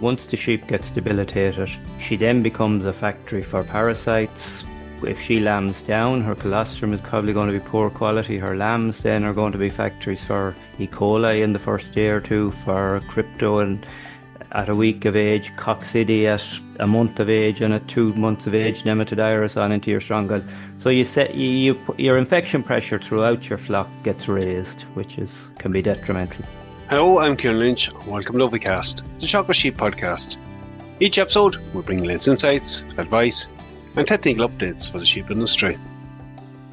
once the sheep gets debilitated, she then becomes a factory for parasites. If she lambs down, her colostrum is probably going to be poor quality. Her lambs then are going to be factories for E. coli in the first day or two, for crypto and at a week of age, coccidia at a month of age, and at 2 months of age, nematodirus on into your stronghold. So your infection pressure throughout your flock gets raised, which can be detrimental. Hello, I'm Kieran Lynch, and welcome to OviCast, the Chocolate Sheep podcast. Each episode will bring latest insights, advice, and technical updates for the sheep industry.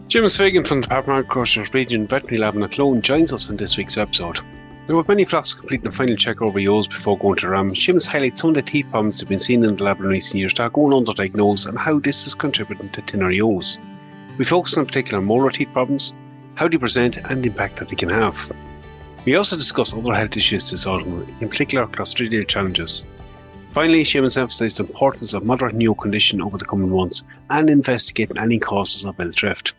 Seamus Fagan from the Department of Agriculture's Region Veterinary Lab in Athlone joins us in this week's episode. Now, with many flocks completing the final check over ewes before going to ram, Seamus highlights some of the teeth problems that have been seen in the lab in recent years that are going underdiagnosed and how this is contributing to thinner ewes. We focus on particular molar teeth problems, how they present and the impact that they can have. We also discuss other health issues this autumn, in particular clostridial challenges. Finally, Seamus emphasised the importance of monitoring ewe condition over the coming months and investigating any causes of ill-thrift.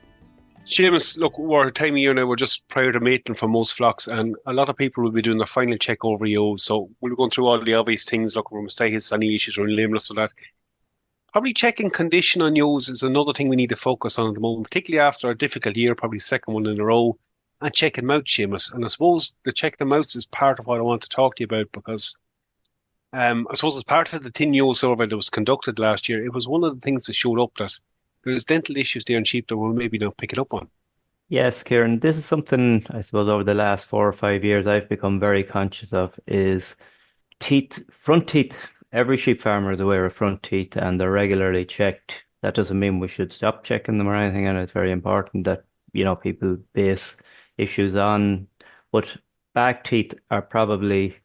Seamus, look, we're a time of year now, we're just prior to mating for most flocks, and a lot of people will be doing their final check over ewes, so we'll go through all the obvious things, looking for mistakes, any issues around lameness or that. Probably checking condition on ewes is another thing we need to focus on at the moment, particularly after a difficult year, probably second one in a row, and checking them out, Seamus. And I suppose the check them out is part of what I want to talk to you about, because I suppose as part of the thin ewe survey that was conducted last year, it was one of the things that showed up that there's dental issues there in sheep that we'll maybe not pick it up on. Yes, Kieran, this is something I suppose over the last 4 or 5 years I've become very conscious of, is teeth, front teeth. Every sheep farmer is aware of front teeth and they're regularly checked. That doesn't mean we should stop checking them or anything, and it's very important that, people base issues on. But back teeth are probably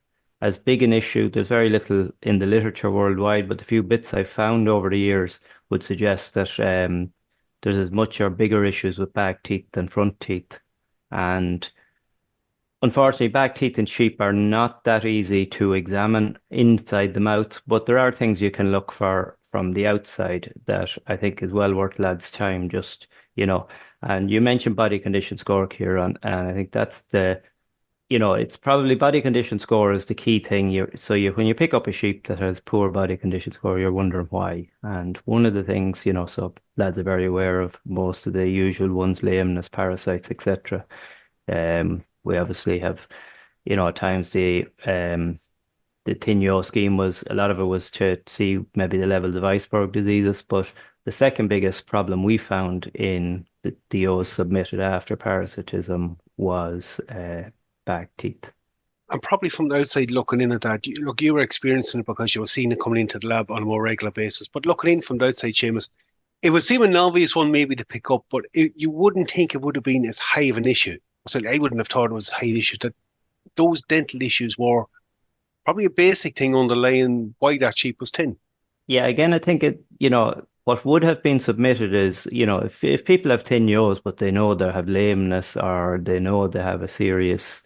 as big an issue. There's very little in the literature worldwide, but the few bits I've found over the years would suggest that there's as much or bigger issues with back teeth than front teeth. And unfortunately, back teeth in sheep are not that easy to examine inside the mouth, but there are things you can look for from the outside that I think is well worth lads' time, just, And you mentioned body condition score, Kieran, and I think that's it's probably body condition score is the key thing. When you pick up a sheep that has poor body condition score, you're wondering why. And one of the things, so lads are very aware of most of the usual ones, lameness, parasites, etc. We obviously have, at times the thin ewe scheme was, a lot of it was to see maybe the levels of iceberg diseases, but the second biggest problem we found in the ewes submitted after parasitism was back teeth. And probably from the outside looking in at that, you were experiencing it because you were seeing it coming into the lab on a more regular basis. But looking in from the outside, Seamus, it would seem an obvious one maybe to pick up, but you wouldn't think it would have been as high of an issue. So I wouldn't have thought it was a high issue. That those dental issues were probably a basic thing underlying why that sheep was thin. Yeah, again, I think what would have been submitted is, if people have thin ewes, but they know they have lameness or they know they have a serious,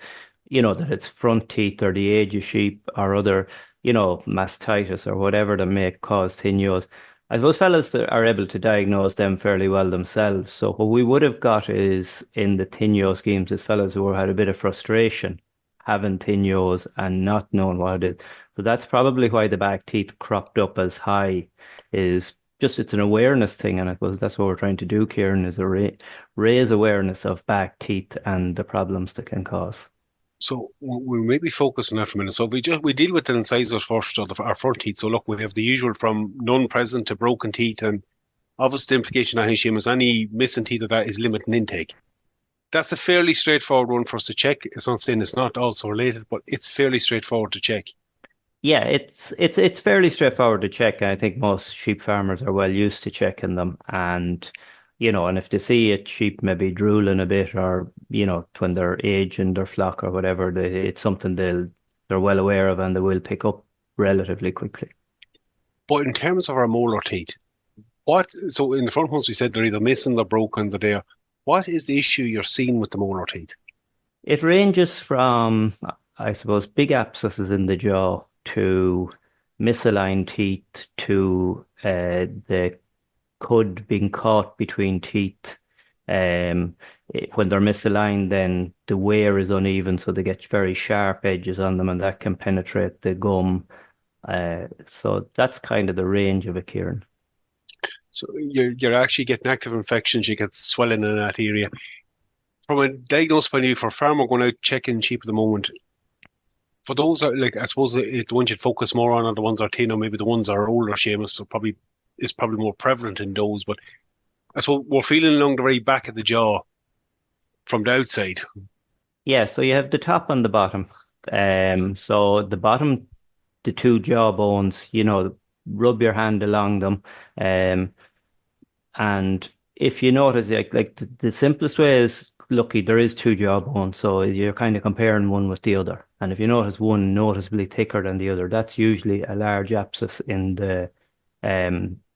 that it's front teeth or the age of sheep or other, mastitis or whatever that may cause thin ewes, I suppose fellas that are able to diagnose them fairly well themselves. So what we would have got is, in the thin ewe schemes, is fellas who had a bit of frustration having thin ewes and not knowing what it is. So that's probably why the back teeth cropped up as high, is just it's an awareness thing, and I suppose that's what we're trying to do, Kieran, is raise awareness of back teeth and the problems that can cause. So we'll maybe focus on that for a minute. So we deal with the incisors first, or our front teeth. So look, we have the usual from none present to broken teeth, and obviously the implication I think, Seamus, any missing teeth of that is limiting intake. That's a fairly straightforward one for us to check. It's not saying it's not also related, but it's fairly straightforward to check. Yeah, it's fairly straightforward to check. I think most sheep farmers are well used to checking them, and and if they see a sheep maybe drooling a bit, or when they're aging their flock or whatever, it's something they're well aware of and they will pick up relatively quickly. But in terms of our molar teeth, so in the front ones we said they're either missing, they're broken, they're there. What is the issue you're seeing with the molar teeth? It ranges from, I suppose, big abscesses in the jaw to misaligned teeth to the cud being caught between teeth. When they're misaligned, then the wear is uneven, so they get very sharp edges on them, and that can penetrate the gum. So that's kind of the range of a Kieran. So you're actually getting active infections, you get swelling in that area. From a diagnosis point of view, for a farmer going out checking sheep at the moment, for those that, like, I suppose the ones you'd focus more on are the ones that are thin, or maybe the ones that are older, Seamus, so probably is probably more prevalent in those. But I suppose we're feeling along the very back of the jaw from the outside. Yeah, so you have the top and the bottom. So the bottom, the two jaw bones, rub your hand along them. Um, and if you notice, like the simplest way is, lucky there is two jaw bones, so you're kind of comparing one with the other. And if you notice one noticeably thicker than the other, that's usually a large abscess in the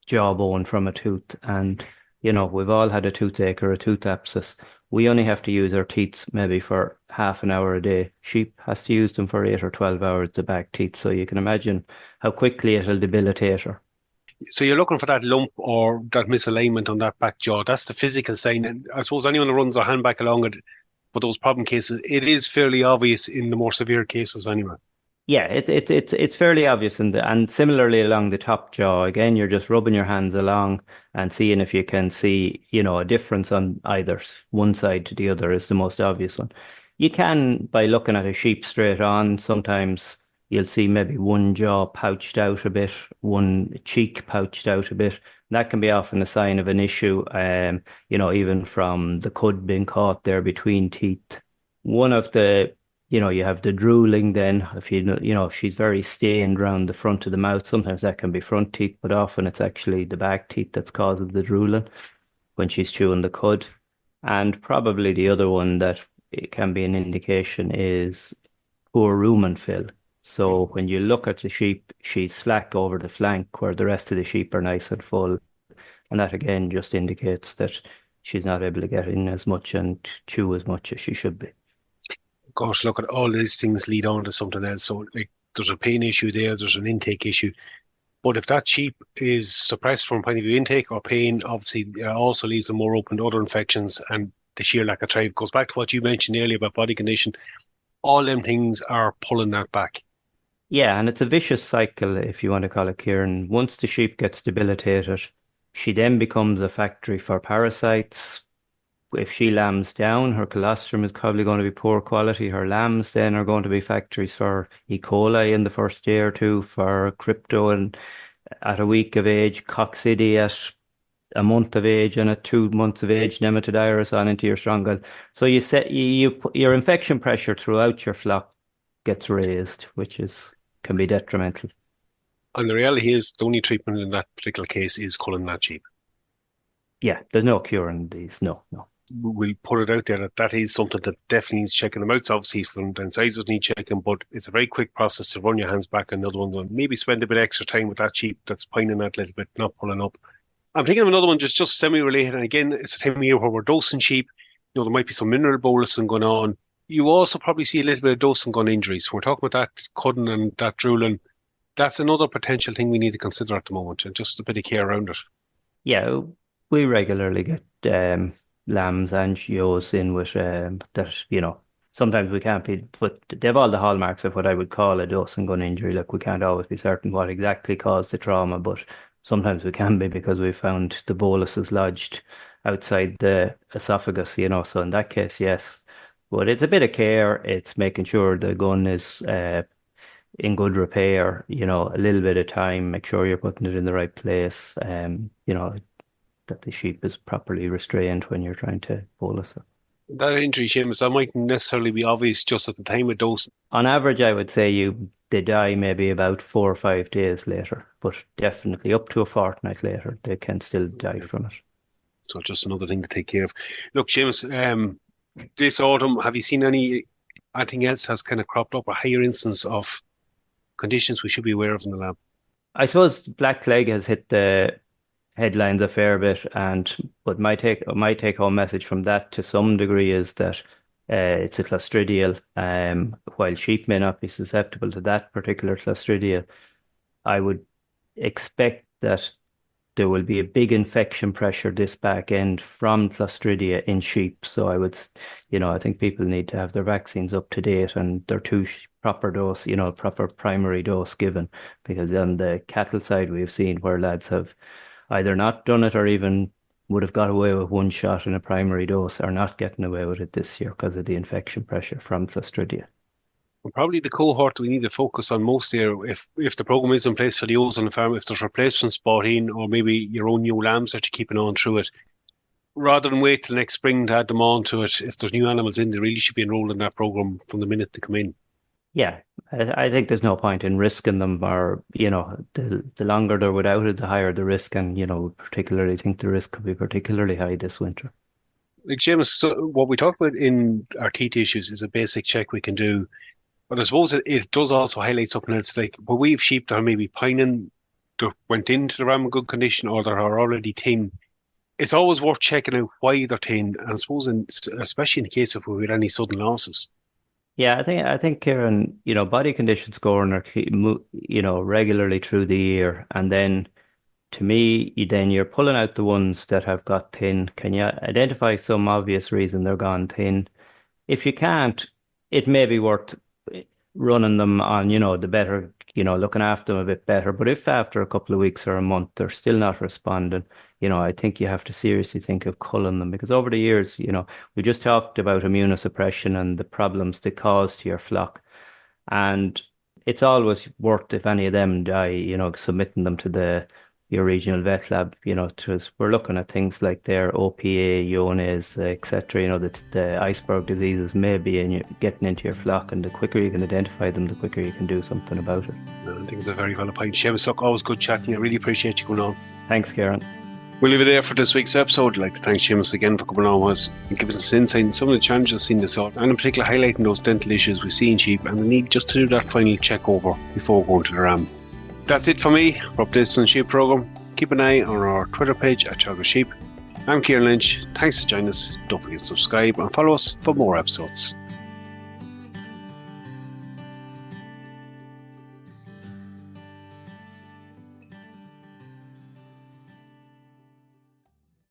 jawbone from a tooth. And we've all had a toothache or a tooth abscess. We only have to use our teeth maybe for half an hour a day. Sheep has to use them for 8 or 12 hours, the back teeth. So you can imagine how quickly it'll debilitate her. So you're looking for that lump or that misalignment on that back jaw. That's the physical sign. And I suppose anyone who runs their hand back along it for those problem cases, it is fairly obvious in the more severe cases anyway. Yeah, it's fairly obvious, and similarly along the top jaw. Again, you're just rubbing your hands along and seeing if you can see, a difference on either one side to the other is the most obvious one. You can, by looking at a sheep straight on, sometimes you'll see maybe one jaw pouched out a bit, one cheek pouched out a bit. That can be often a sign of an issue, even from the cud being caught there between teeth. One of the you have the drooling then, if if she's very stained around the front of the mouth, sometimes that can be front teeth, but often it's actually the back teeth that's causing the drooling when she's chewing the cud. And probably the other one that it can be an indication is poor rumen fill. So when you look at the sheep, she's slack over the flank where the rest of the sheep are nice and full. And that again just indicates that she's not able to get in as much and chew as much as she should be. Gosh, look at all these things lead on to something else. So like there's a pain issue there, there's an intake issue. But if that sheep is suppressed from point of view intake or pain, obviously it also leaves them more open to other infections and the sheer lack of thrive goes back to what you mentioned earlier about body condition. All them things are pulling that back. Yeah, and it's a vicious cycle, if you want to call it, Kieran. Once the sheep gets debilitated, she then becomes a factory for parasites. If she lambs down, her colostrum is probably going to be poor quality. Her lambs then are going to be factories for E. coli in the first day or two, for crypto and at a week of age, coccidia at a month of age, and at 2 months of age, nematodirus on into your strong gut. So your infection pressure throughout your flock gets raised, which can be detrimental. And the reality is the only treatment in that particular case is culling that sheep. Yeah, there's no cure in these. No, no. We put it out there that that is something that definitely needs checking. The mouths obviously from the incisors need checking, but it's a very quick process to run your hands back on the other ones and maybe spend a bit extra time with that sheep that's pining that little bit, not pulling up. I'm thinking of another one just semi-related, and again, it's a time of year where we're dosing sheep. There might be some mineral bolusing going on. You also probably see a little bit of dosing gun injuries. We're talking about that cudding and that drooling. That's another potential thing we need to consider at the moment, and just a bit of care around it. Yeah, we regularly get lambs and ewes in with that. Sometimes we can't be, but they have all the hallmarks of what I would call a dose and gun injury. Like we can't always be certain what exactly caused the trauma, but sometimes we can be because we found the bolus is lodged outside the esophagus. So in that case, yes. But it's a bit of care. It's making sure the gun is in good repair, a little bit of time, make sure you're putting it in the right place, that the sheep is properly restrained when you're trying to bolus it. That injury, Seamus, that mightn't necessarily be obvious just at the time of dose. On average, I would say they die maybe about 4 or 5 days later, but definitely up to a fortnight later, they can still die from it. So just another thing to take care of. Look, Seamus, this autumn, have you seen anything else has kind of cropped up, a higher instance of conditions we should be aware of in the lab? I suppose blackleg has hit the headlines a fair bit, but my take home message from that to some degree is that it's a clostridial. While sheep may not be susceptible to that particular clostridial, I would expect that there will be a big infection pressure this back end from Clostridia in sheep. So I think people need to have their vaccines up to date and their proper dose, proper primary dose given, because on the cattle side, we've seen where lads have either not done it or even would have got away with one shot in a primary dose, are not getting away with it this year because of the infection pressure from Clostridia. And probably the cohort we need to focus on most here, if the program is in place for the ewes on the farm, if there's replacements bought in, or maybe your own new lambs that you're keeping on through it, rather than wait till next spring to add them on to it, if there's new animals in, they really should be enrolled in that program from the minute they come in. Yeah, I think there's no point in risking them, or, the longer they're without it, the higher the risk. And, particularly think the risk could be particularly high this winter. Like Seamus, so what we talked about in our teeth issues is a basic check we can do. But I suppose it does also highlight something else, like where we've sheep that are maybe pining, that went into the ram in good condition, or that are already thin. It's always worth checking out why they're thin, and I suppose especially in the case of we had any sudden losses. Yeah, I think, Kieran, body condition scoring are, regularly through the year. And then to me, then you're pulling out the ones that have got thin. Can you identify some obvious reason they're gone thin? If you can't, it may be worth running them on, the better, looking after them a bit better. But if after a couple of weeks or a month, they're still not responding, I think you have to seriously think of culling them, because over the years, we just talked about immunosuppression and the problems they cause to your flock. And it's always worth, if any of them die, submitting them to your regional vet lab, because we're looking at things like their OPA, Iones, etc. The iceberg diseases may be getting into your flock, and the quicker you can identify them, the quicker you can do something about it. I think it's a very valid point. Seamus, look, always good chatting. I really appreciate you going on. Thanks, Kieran. We'll leave it there for this week's episode. I'd like to thank Seamus again for coming on with us and giving us insight in some of the challenges seen this out, and in particular highlighting those dental issues we see in sheep and the need just to do that final check over before going to the ram. That's it for me for Updates on the Sheep programme. Keep an eye on our Twitter page at Teagasc Sheep. I'm Kieran Lynch. Thanks for joining us. Don't forget to subscribe and follow us for more episodes.